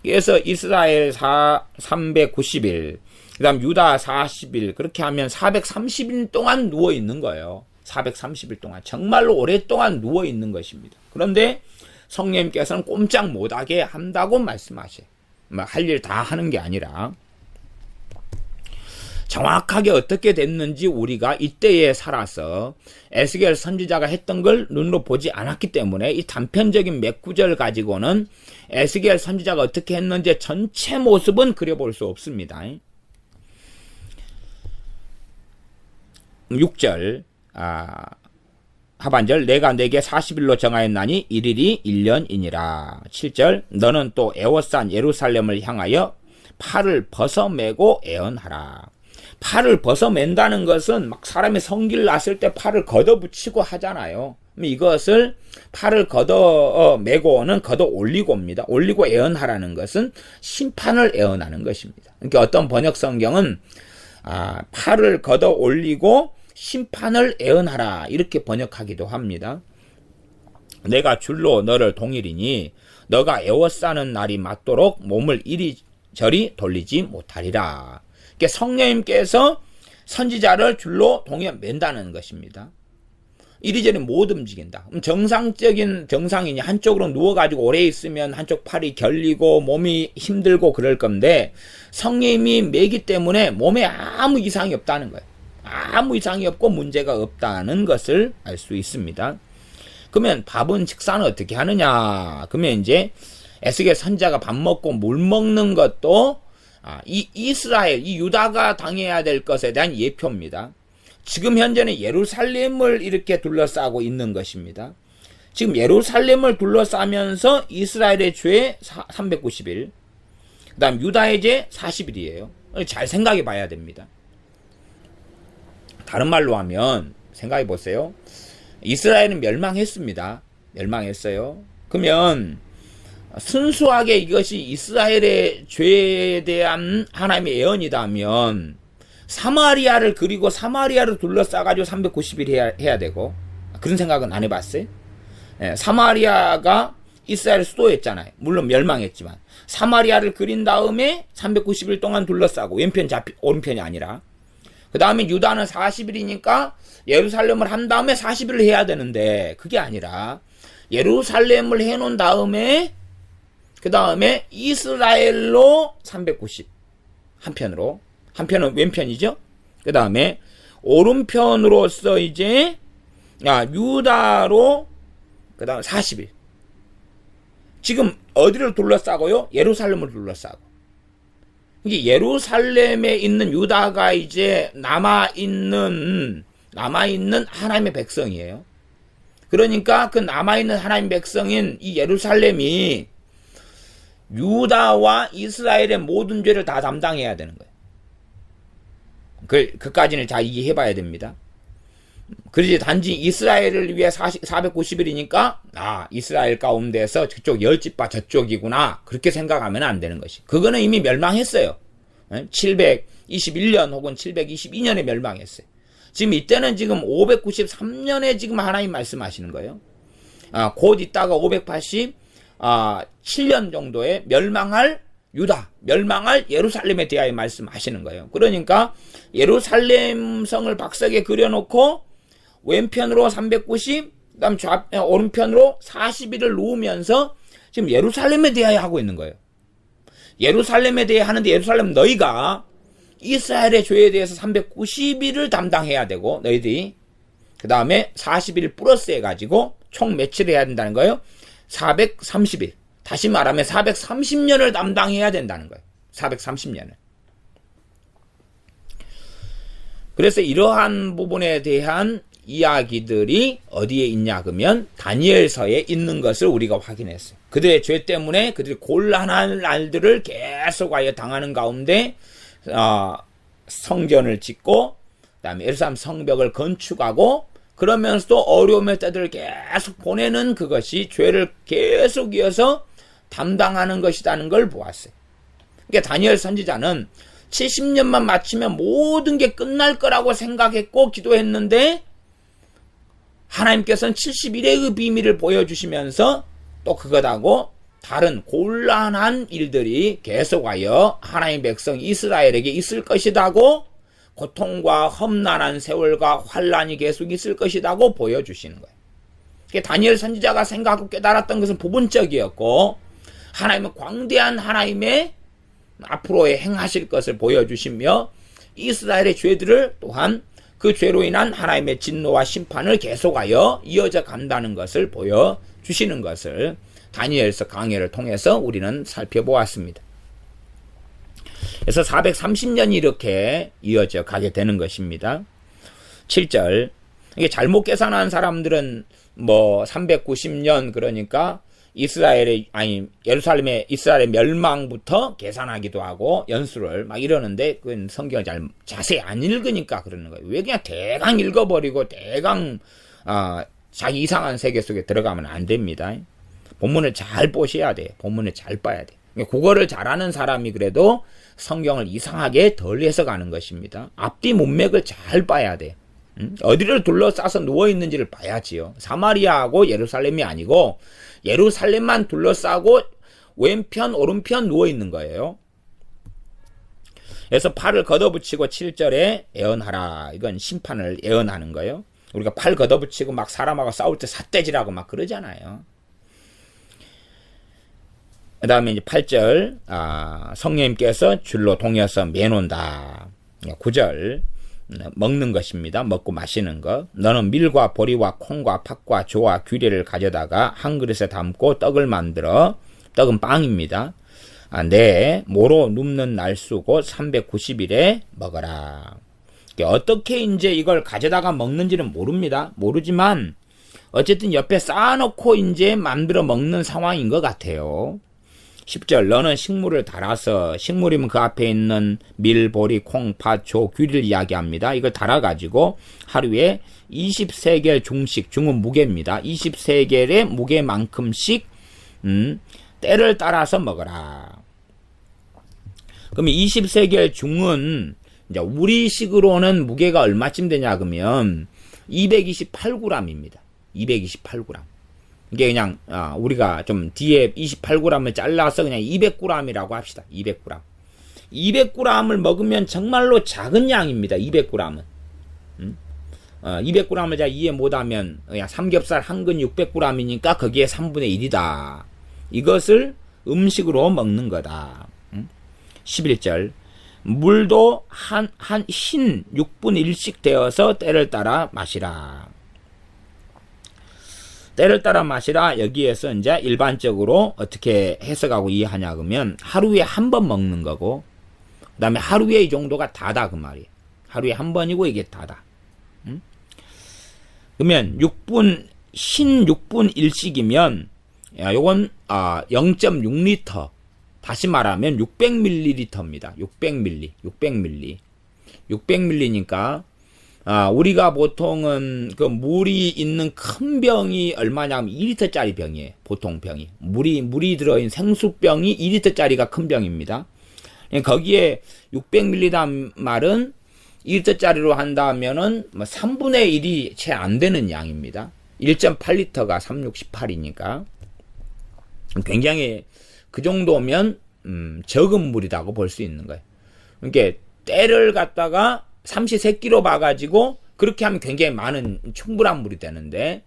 그래서 이스라엘 390일 그 다음 유다 40일 그렇게 하면 430일 동안 누워있는 거예요. 430일 동안 정말로 오랫동안 누워있는 것입니다. 그런데 성령님께서는 꼼짝 못하게 한다고 말씀하셔요. 할 일 다 하는 게 아니라 정확하게 어떻게 됐는지 우리가 이때에 살아서 에스겔 선지자가 했던 걸 눈으로 보지 않았기 때문에 이 단편적인 몇 구절 가지고는 에스겔 선지자가 어떻게 했는지 전체 모습은 그려볼 수 없습니다. 6절 하반절 내가 내게 40일로 정하였나니 1일이 1년이니라. 7절 너는 또 애워싼 예루살렘을 향하여 팔을 벗어매고 애언하라. 팔을 벗어맨다는 것은 막 사람이 성기를 났을 때 팔을 걷어붙이고 하잖아요. 이것을 팔을 걷어매고는 걷어 올리고입니다. 올리고 애언하라는 것은 심판을 애언하는 것입니다. 그러니까 어떤 번역 성경은 팔을 걷어 올리고 심판을 애언하라 이렇게 번역하기도 합니다. 내가 줄로 너를 동일이니 너가 애워싸는 날이 맞도록 몸을 이리저리 돌리지 못하리라. 그러니까 성령님께서 선지자를 줄로 동여 맨다는 것입니다. 이리저리 못 움직인다. 정상적인 정상인이 한쪽으로 누워가지고 오래 있으면 한쪽 팔이 결리고 몸이 힘들고 그럴 건데 성령님이 매기 때문에 몸에 아무 이상이 없다는 거예요. 아무 이상이 없고 문제가 없다는 것을 알 수 있습니다. 그러면 밥은 식사는 어떻게 하느냐? 그러면 이제 에스겔 선지자가 밥 먹고 물 먹는 것도 이 이스라엘, 이 유다가 당해야 될 것에 대한 예표입니다. 지금 현재는 예루살렘을 이렇게 둘러싸고 있는 것입니다. 지금 예루살렘을 둘러싸면서 이스라엘의 죄 390일, 그 다음 유다의 죄 40일이에요. 잘 생각해 봐야 됩니다. 다른 말로 하면 생각해 보세요. 이스라엘은 멸망했습니다. 멸망했어요. 그러면 순수하게 이것이 이스라엘의 죄에 대한 하나님의 예언이다면 사마리아를 그리고 사마리아를 둘러싸가지고 390일 해야 되고 그런 생각은 안 해봤어요? 사마리아가 이스라엘 수도였잖아요. 물론 멸망했지만 사마리아를 그린 다음에 390일 동안 둘러싸고 왼편 오른편이 아니라 그 다음에 유다는 40일이니까 예루살렘을 한 다음에 40일을 해야 되는데 그게 아니라 예루살렘을 해놓은 다음에 그 다음에 이스라엘로 390 한편은 왼편이죠. 그 다음에 오른편으로서 이제 유다로 그 다음 40일 지금 어디를 둘러싸고요? 예루살렘을 둘러싸고 이게 예루살렘에 있는 유다가 이제 남아있는 하나님의 백성이에요. 그러니까 그 남아있는 하나님 백성인 이 예루살렘이 유다와 이스라엘의 모든 죄를 다 담당해야 되는 거예요. 그까지는 잘 이해해봐야 됩니다. 그러지 단지 이스라엘을 위해 490일이니까 이스라엘 가운데서 저쪽 10집파 저쪽이구나 그렇게 생각하면 안 되는 것이. 그거는 이미 멸망했어요. 721년 혹은 722년에 멸망했어요. 지금 이때는 지금 593년에 지금 하나님 말씀하시는 거예요. 곧 있다가 587년 정도에 멸망할 유다, 멸망할 예루살렘에 대하여 말씀하시는 거예요. 그러니까 예루살렘 성을 박석에 그려놓고 왼편으로 390, 그다음 오른편으로 40일을 놓으면서 지금 예루살렘에 대하여 하고 있는 거예요. 예루살렘에 대해 하는데 예루살렘 너희가 이스라엘의 죄에 대해서 390일을 담당해야 되고 너희들이 그 다음에 40일 플러스 해가지고 총 며칠 해야 된다는 거예요? 430일. 다시 말하면 430년을 담당해야 된다는 거예요. 430년을. 그래서 이러한 부분에 대한 이야기들이 어디에 있냐 그러면 다니엘서에 있는 것을 우리가 확인했어요. 그들의 죄 때문에 그들이 곤란한 날들을 계속하여 당하는 가운데 성전을 짓고 그다음에 예루살렘 성벽을 건축하고 그러면서도 어려움의 때들을 계속 보내는 그것이 죄를 계속 이어서 담당하는 것이라는 걸 보았어요. 그러니까 다니엘 선지자는 70년만 마치면 모든 게 끝날 거라고 생각했고 기도했는데 하나님께서는 71회의 비밀을 보여주시면서 또 그것하고 다른 곤란한 일들이 계속하여 하나님의 백성 이스라엘에게 있을 것이라고 고통과 험난한 세월과 환란이 계속 있을 것이라고 보여주시는 거예요. 다니엘 선지자가 생각하고 깨달았던 것은 부분적이었고 하나님은 광대한 하나님의 앞으로의 행하실 것을 보여주시며 이스라엘의 죄들을 또한 그 죄로 인한 하나님의 진노와 심판을 계속하여 이어져 간다는 것을 보여주시는 것을 다니엘서 강해를 통해서 우리는 살펴보았습니다. 그래서 430년이 이렇게 이어져 가게 되는 것입니다. 7절 이게 잘못 계산한 사람들은 390년 그러니까 예루살렘의 이스라엘의 멸망부터 계산하기도 하고 연수를 막 이러는데 그건 성경을 잘 자세히 안 읽으니까 그러는 거예요. 왜 그냥 대강 읽어버리고 대강 자기 이상한 세계 속에 들어가면 안 됩니다. 본문을 잘 보셔야 돼요. 본문을 잘 봐야 돼요. 국어를 잘하는 사람이 그래도 성경을 이상하게 덜 해석하는 것입니다. 앞뒤 문맥을 잘 봐야 돼요. 어디를 둘러싸서 누워있는지를 봐야지요. 사마리아하고 예루살렘이 아니고 예루살렘만 둘러싸고 왼편 오른편 누워있는 거예요. 그래서 팔을 걷어붙이고 7절에 애언하라. 이건 심판을 애언하는 거예요. 우리가 팔 걷어붙이고 막 사람하고 싸울 때 삿대질하고 막 그러잖아요. 그 다음에 이제 8절 성령님께서 줄로 동여서 매놓는다. 9절 먹는 것입니다. 먹고 마시는 것. 너는 밀과 보리와 콩과 팥과 조와 규례를 가져다가 한 그릇에 담고 떡을 만들어 떡은 빵입니다. 내 모로 눕는 날수 곧 390일에 먹어라. 어떻게 이제 이걸 가져다가 먹는지는 모릅니다. 모르지만 어쨌든 옆에 쌓아놓고 이제 만들어 먹는 상황인 것 같아요. 10절 너는 식물을 달아서 식물이면 그 앞에 있는 밀, 보리, 콩, 팥, 조, 규를 이야기합니다. 이걸 달아가지고 하루에 20세겔 중식, 중은 무게입니다. 20세겔의 무게만큼씩 때를 따라서 먹어라. 그러면 20세겔 중은 이제 우리식으로는 무게가 얼마쯤 되냐 그러면 228g입니다. 228g. 이게 그냥 우리가 좀 뒤에 28g을 잘라서 그냥 200g이라고 합시다. 200g. 200g을 먹으면 정말로 작은 양입니다. 200g은. 200g을 잘 이해 못하면 그냥 삼겹살 한 근 600g이니까 거기에 3분의 1이다. 이것을 음식으로 먹는 거다. 11절 물도 흰 6분의 1씩 되어서 때를 따라 마시라. 때를 따라 마시라. 여기에서 이제 일반적으로 어떻게 해석하고 이해하냐 그러면 하루에 한 번 먹는 거고 그 다음에 하루에 이 정도가 다다 그 말이에요. 하루에 한 번이고 이게 다다. 그러면 6분 신 6분 1씩이면 요건 0.6리터, 다시 말하면 600ml입니다. 600ml니까 우리가 보통은 그 물이 있는 큰 병이 얼마냐면 2리터짜리 병이에요. 보통 병이 물이 들어있는 생수병이 2리터짜리가 큰 병입니다. 거기에 600ml란 말은 2리터짜리로 한다면은 뭐 3분의 1이 채 안 되는 양입니다. 1.8리터가 3, 6, 18이니까 굉장히 그 정도면 적은 물이라고 볼 수 있는 거예요. 그러니까 때를 갖다가 삼시세끼로 봐가지고 그렇게 하면 굉장히 많은 충분한 물이 되는데,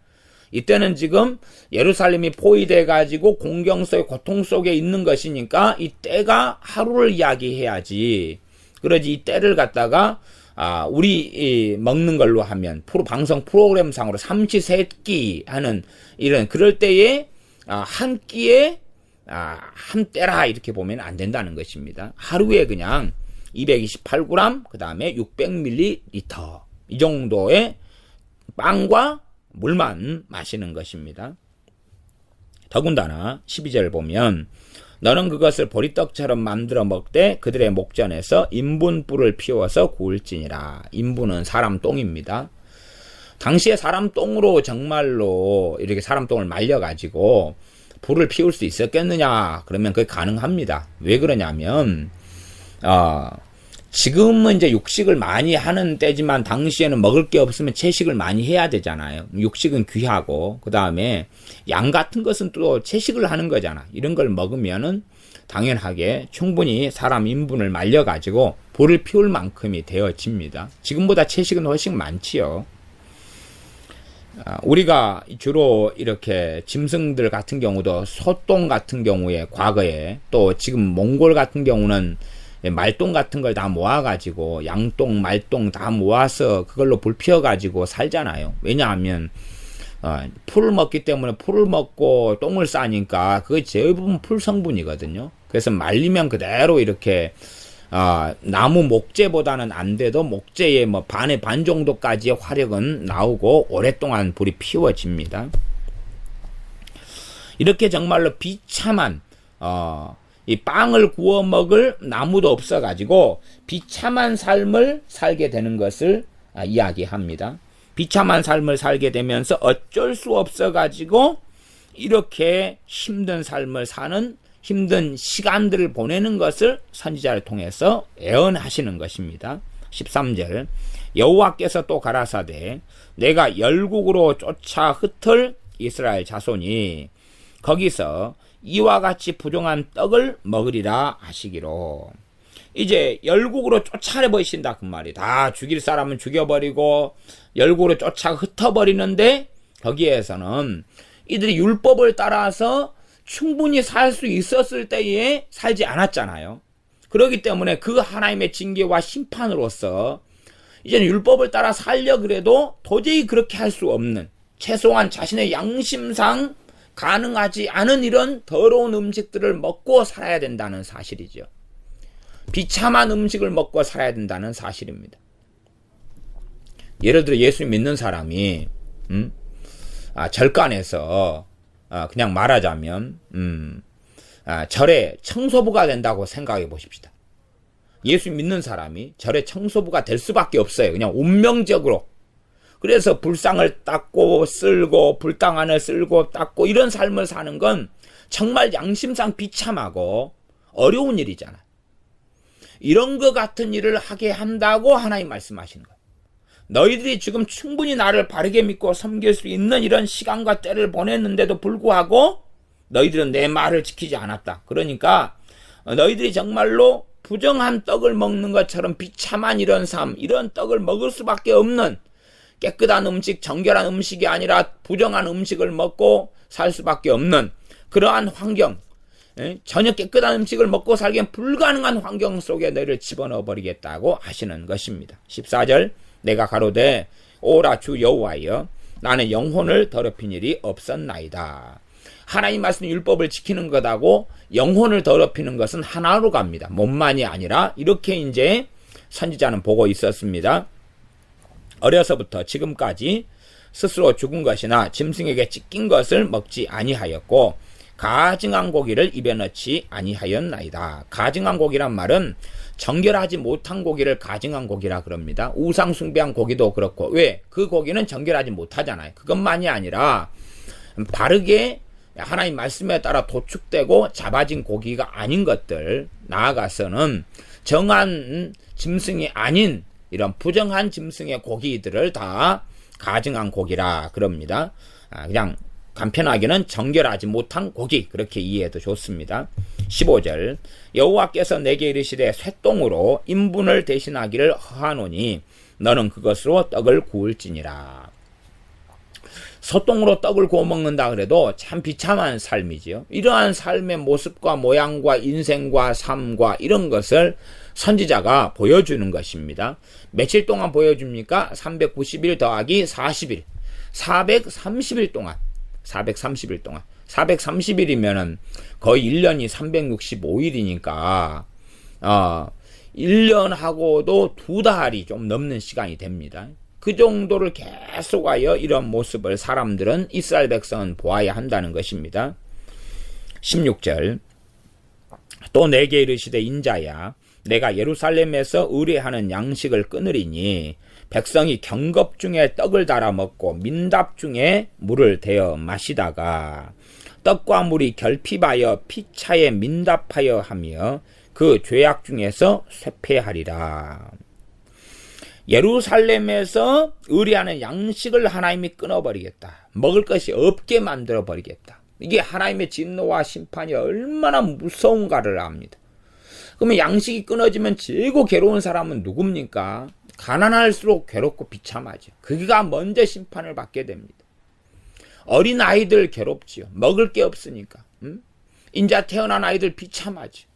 이때는 지금 예루살렘이 포위돼가지고 공경 속의 고통 속에 있는 것이니까 이 때가 하루를 이야기해야지. 그러지 이 때를 갖다가 우리 먹는 걸로 하면 방송 프로그램상으로 삼시세끼 하는 이런 그럴 때에 한 끼에 한 때라 이렇게 보면 안 된다는 것입니다. 하루에 그냥 228g, 그 다음에 600ml 이 정도의 빵과 물만 마시는 것입니다. 더군다나 12절 보면 너는 그것을 보리떡처럼 만들어 먹되 그들의 목전에서 인분불을 피워서 구울지니라. 인분은 사람 똥입니다. 당시에 사람 똥으로 정말로 이렇게 사람 똥을 말려가지고 불을 피울 수 있었겠느냐? 그러면 그게 가능합니다. 왜 그러냐면 지금은 이제 육식을 많이 하는 때지만 당시에는 먹을 게 없으면 채식을 많이 해야 되잖아요. 육식은 귀하고, 그 다음에 양 같은 것은 또 채식을 하는 거잖아. 이런 걸 먹으면은 당연하게 충분히 사람 인분을 말려가지고 불을 피울 만큼이 되어집니다. 지금보다 채식은 훨씬 많지요. 우리가 주로 이렇게 짐승들 같은 경우도 소똥 같은 경우에 과거에, 또 지금 몽골 같은 경우는 말똥 같은 걸 다 모아가지고 양똥, 말똥 다 모아서 그걸로 불 피워가지고 살잖아요. 왜냐하면 풀을 먹기 때문에 풀을 먹고 똥을 싸니까 그게 대부분 풀 성분이거든요. 그래서 말리면 그대로 이렇게 나무 목재보다는 안 돼도 목재의 뭐 반의 반 정도까지의 화력은 나오고 오랫동안 불이 피워집니다. 이렇게 정말로 비참한 이 빵을 구워 먹을 나무도 없어가지고 비참한 삶을 살게 되는 것을 이야기합니다. 비참한 삶을 살게 되면서 어쩔 수 없어가지고 이렇게 힘든 삶을 사는, 힘든 시간들을 보내는 것을 선지자를 통해서 예언하시는 것입니다. 13절 여호와께서 또 가라사대 내가 열국으로 쫓아 흩을 이스라엘 자손이 거기서 이와 같이 부정한 떡을 먹으리라 하시기로. 이제 열국으로 쫓아내버리신다 그 말이. 다 죽일 사람은 죽여버리고 열국으로 쫓아 흩어버리는데 거기에서는 이들이 율법을 따라서 충분히 살 수 있었을 때에 살지 않았잖아요. 그렇기 때문에 그 하나님의 징계와 심판으로서 이제는 율법을 따라 살려 그래도 도저히 그렇게 할 수 없는, 최소한 자신의 양심상 가능하지 않은 이런 더러운 음식들을 먹고 살아야 된다는 사실이죠. 비참한 음식을 먹고 살아야 된다는 사실입니다. 예를 들어 예수 믿는 사람이 절간에서 그냥 말하자면 절의 청소부가 된다고 생각해 보십시다. 예수 믿는 사람이 절의 청소부가 될 수밖에 없어요. 그냥 운명적으로. 그래서 불상을 닦고 쓸고 불당 안을 쓸고 닦고 이런 삶을 사는 건 정말 양심상 비참하고 어려운 일이잖아. 이런 것 같은 일을 하게 한다고 하나님 말씀하시는 거예요. 너희들이 지금 충분히 나를 바르게 믿고 섬길 수 있는 이런 시간과 때를 보냈는데도 불구하고 너희들은 내 말을 지키지 않았다. 그러니까 너희들이 정말로 부정한 떡을 먹는 것처럼 비참한 이런 삶, 이런 떡을 먹을 수밖에 없는, 깨끗한 음식, 정결한 음식이 아니라 부정한 음식을 먹고 살 수밖에 없는 그러한 환경, 전혀 깨끗한 음식을 먹고 살기엔 불가능한 환경 속에 너희를 집어넣어 버리겠다고 하시는 것입니다. 14절 내가 가로되 오라 주 여호와여 나는 영혼을 더럽힌 일이 없었나이다. 하나님 말씀 율법을 지키는 것하고 영혼을 더럽히는 것은 하나로 갑니다. 몸만이 아니라 이렇게 이제 선지자는 보고 있었습니다. 어려서부터 지금까지 스스로 죽은 것이나 짐승에게 찢긴 것을 먹지 아니하였고 가증한 고기를 입에 넣지 아니하였나이다. 가증한 고기란 말은 정결하지 못한 고기를 가증한 고기라 그럽니다. 우상 숭배한 고기도 그렇고, 왜? 그 고기는 정결하지 못하잖아요. 그것만이 아니라 바르게 하나님 말씀에 따라 도축되고 잡아진 고기가 아닌 것들, 나아가서는 정한 짐승이 아닌 이런 부정한 짐승의 고기들을 다 가증한 고기라 그럽니다. 그냥 간편하게는 정결하지 못한 고기, 그렇게 이해해도 좋습니다. 15절, 여호와께서 내게 이르시되 쇠똥으로 인분을 대신하기를 허하노니 너는 그것으로 떡을 구울지니라. 소똥으로 떡을 구워 먹는다 그래도 참 비참한 삶이지요. 이러한 삶의 모습과 모양과 인생과 삶과 이런 것을 선지자가 보여주는 것입니다. 며칠 동안 보여줍니까? 390일 더하기 40일, 430일 동안. 430일이면은 거의 1년이 365일이니까 1년하고도 2달이 좀 넘는 시간이 됩니다. 그 정도를 계속하여 이런 모습을 사람들은, 이스라엘 백성은 보아야 한다는 것입니다. 16절, 또 내게 이르시되 인자야 내가 예루살렘에서 의뢰하는 양식을 끊으리니 백성이 경겁 중에 떡을 달아 먹고 민답 중에 물을 대어 마시다가 떡과 물이 결핍하여 피차에 민답하여 하며 그 죄악 중에서 쇠폐하리라. 예루살렘에서 의뢰하는 양식을 하나님이 끊어버리겠다. 먹을 것이 없게 만들어버리겠다. 이게 하나님의 진노와 심판이 얼마나 무서운가를 압니다. 그러면 양식이 끊어지면 제일 괴로운 사람은 누굽니까? 가난할수록 괴롭고 비참하죠. 그가 먼저 심판을 받게 됩니다. 어린 아이들 괴롭지요. 먹을 게 없으니까. 인자 태어난 아이들 비참하죠.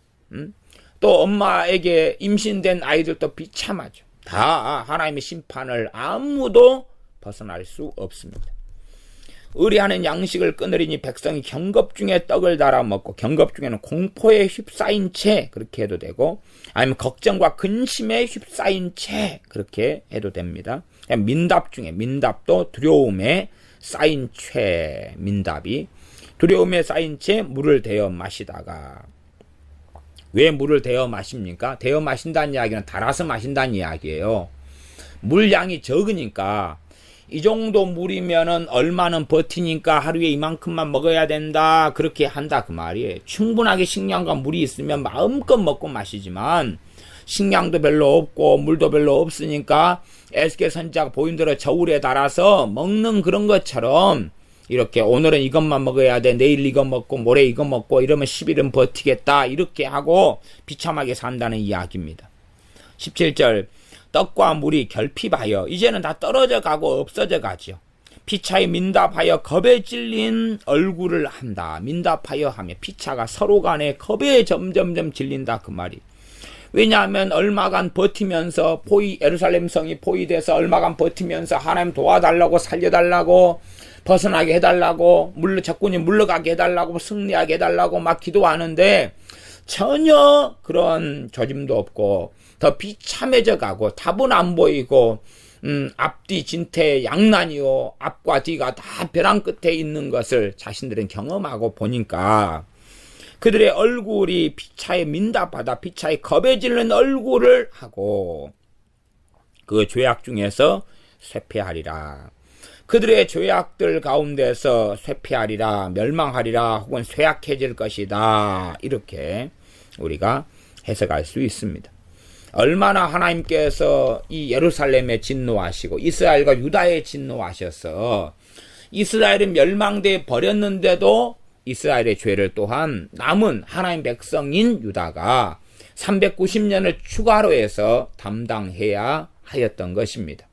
또 엄마에게 임신된 아이들도 비참하죠. 다 하나님의 심판을 아무도 벗어날 수 없습니다. 의뢰하는 양식을 끊으리니 백성이 경겁 중에 떡을 달아 먹고, 경겁 중에는 공포에 휩싸인 채 그렇게 해도 되고, 아니면 걱정과 근심에 휩싸인 채 그렇게 해도 됩니다. 민답 중에, 민답도 두려움에 쌓인 채, 민답이 두려움에 쌓인 채 물을 대어 마시다가. 왜 물을 대어 마십니까? 대어 마신다는 이야기는 달아서 마신다는 이야기예요. 물량이 적으니까 이 정도 물이면은 얼마는 버티니까 하루에 이만큼만 먹어야 된다, 그렇게 한다 그 말이에요. 충분하게 식량과 물이 있으면 마음껏 먹고 마시지만 식량도 별로 없고 물도 별로 없으니까 에스겔 선지자가 보인 대로 저울에 달아서 먹는 그런 것처럼, 이렇게 오늘은 이것만 먹어야 돼, 내일 이거 먹고 모레 이거 먹고 이러면 10일은 버티겠다, 이렇게 하고 비참하게 산다는 이야기입니다. 17절, 떡과 물이 결핍하여, 이제는 다 떨어져 가고 없어져 가죠. 피차에 민답하여 겁에 질린 얼굴을 한다. 민답하여 하며 피차가 서로 간에 겁에 점점점 질린다 그 말이. 왜냐하면 얼마간 버티면서 예루살렘 성이 포위돼서 얼마간 버티면서 하나님 도와달라고, 살려달라고, 벗어나게 해달라고, 적군이 물러가게 해달라고, 승리하게 해달라고 막 기도하는데 전혀 그런 조짐도 없고 더 비참해져 가고 답은 안 보이고, 앞뒤 진퇴 양난이요, 앞과 뒤가 다 벼랑 끝에 있는 것을 자신들은 경험하고 보니까 그들의 얼굴이 피차에 민답하다, 피차에 겁에 질린 얼굴을 하고 그 죄악 중에서 쇠폐하리라. 그들의 죄악들 가운데서 쇠폐하리라, 멸망하리라, 혹은 쇠약해질 것이다, 이렇게 우리가 해석할 수 있습니다. 얼마나 하나님께서 이 예루살렘에 진노하시고 이스라엘과 유다에 진노하셔서 이스라엘은 멸망되어 버렸는데도 이스라엘의 죄를 또한 남은 하나님 백성인 유다가 390년을 추가로 해서 담당해야 하였던 것입니다.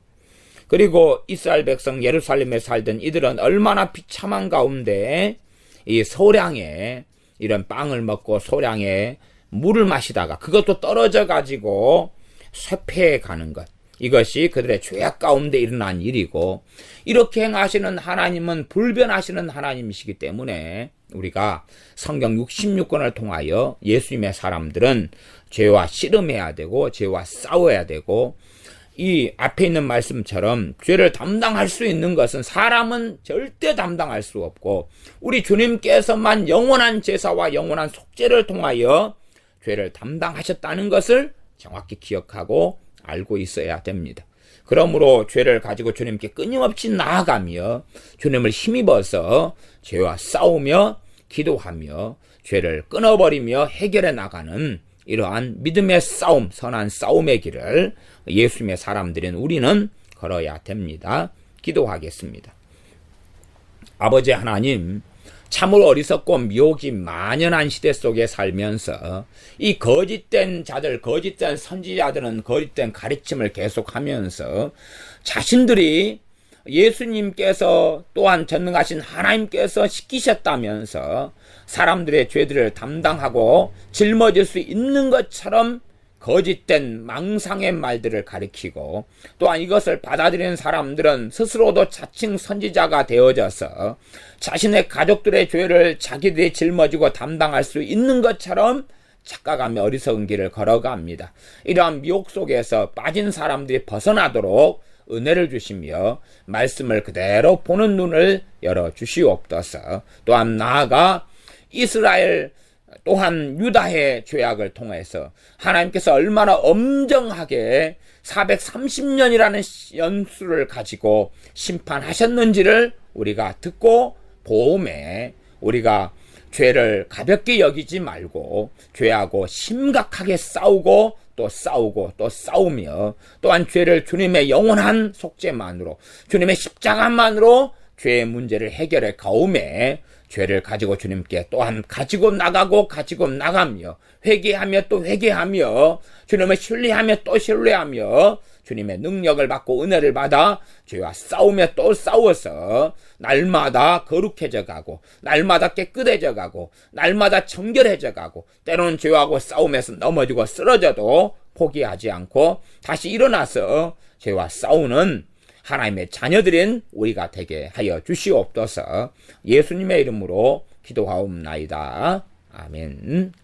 그리고 이스라엘 백성 예루살렘에 살던 이들은 얼마나 비참한 가운데 이 소량의 이런 빵을 먹고 소량의 물을 마시다가 그것도 떨어져 가지고 쇠폐해 가는 것, 이것이 그들의 죄악 가운데 일어난 일이고, 이렇게 행하시는 하나님은 불변하시는 하나님이시기 때문에 우리가 성경 66권을 통하여 예수님의 사람들은 죄와 씨름해야 되고 죄와 싸워야 되고 이 앞에 있는 말씀처럼 죄를 담당할 수 있는 것은 사람은 절대 담당할 수 없고 우리 주님께서만 영원한 제사와 영원한 속죄를 통하여 죄를 담당하셨다는 것을 정확히 기억하고 알고 있어야 됩니다. 그러므로 죄를 가지고 주님께 끊임없이 나아가며 주님을 힘입어서 죄와 싸우며 기도하며 죄를 끊어버리며 해결해 나가는 이러한 믿음의 싸움, 선한 싸움의 길을 예수님의 사람들인 우리는 걸어야 됩니다. 기도하겠습니다. 아버지 하나님, 참으로 어리석고 미혹이 만연한 시대 속에 살면서 이 거짓된 자들, 거짓된 선지자들은 거짓된 가르침을 계속하면서 자신들이 예수님께서 또한 전능하신 하나님께서 시키셨다면서 사람들의 죄들을 담당하고 짊어질 수 있는 것처럼 거짓된 망상의 말들을 가리키고 또한 이것을 받아들이는 사람들은 스스로도 자칭 선지자가 되어져서 자신의 가족들의 죄를 자기들이 짊어지고 담당할 수 있는 것처럼 착각하며 어리석은 길을 걸어갑니다. 이러한 미혹 속에서 빠진 사람들이 벗어나도록 은혜를 주시며 말씀을 그대로 보는 눈을 열어주시옵소서. 또한 나아가 이스라엘 또한 유다의 죄악을 통해서 하나님께서 얼마나 엄정하게 430년이라는 연수를 가지고 심판하셨는지를 우리가 듣고 보험에 우리가 죄를 가볍게 여기지 말고 죄하고 심각하게 싸우고 또 싸우고 또 싸우며 또한 죄를 주님의 영원한 속죄만으로 주님의 십자가만으로 죄의 문제를 해결해 가오매 죄를 가지고 주님께 또한 가지고 나가며 회개하며 또 회개하며 주님을 신뢰하며 또 신뢰하며 주님의 능력을 받고 은혜를 받아 죄와 싸우며 또 싸워서 날마다 거룩해져 가고 날마다 깨끗해져 가고 날마다 정결해져 가고 때로는 죄하고 싸움에서 넘어지고 쓰러져도 포기하지 않고 다시 일어나서 죄와 싸우는 하나님의 자녀들인 우리가 되게 하여 주시옵소서. 예수님의 이름으로 기도하옵나이다. 아멘.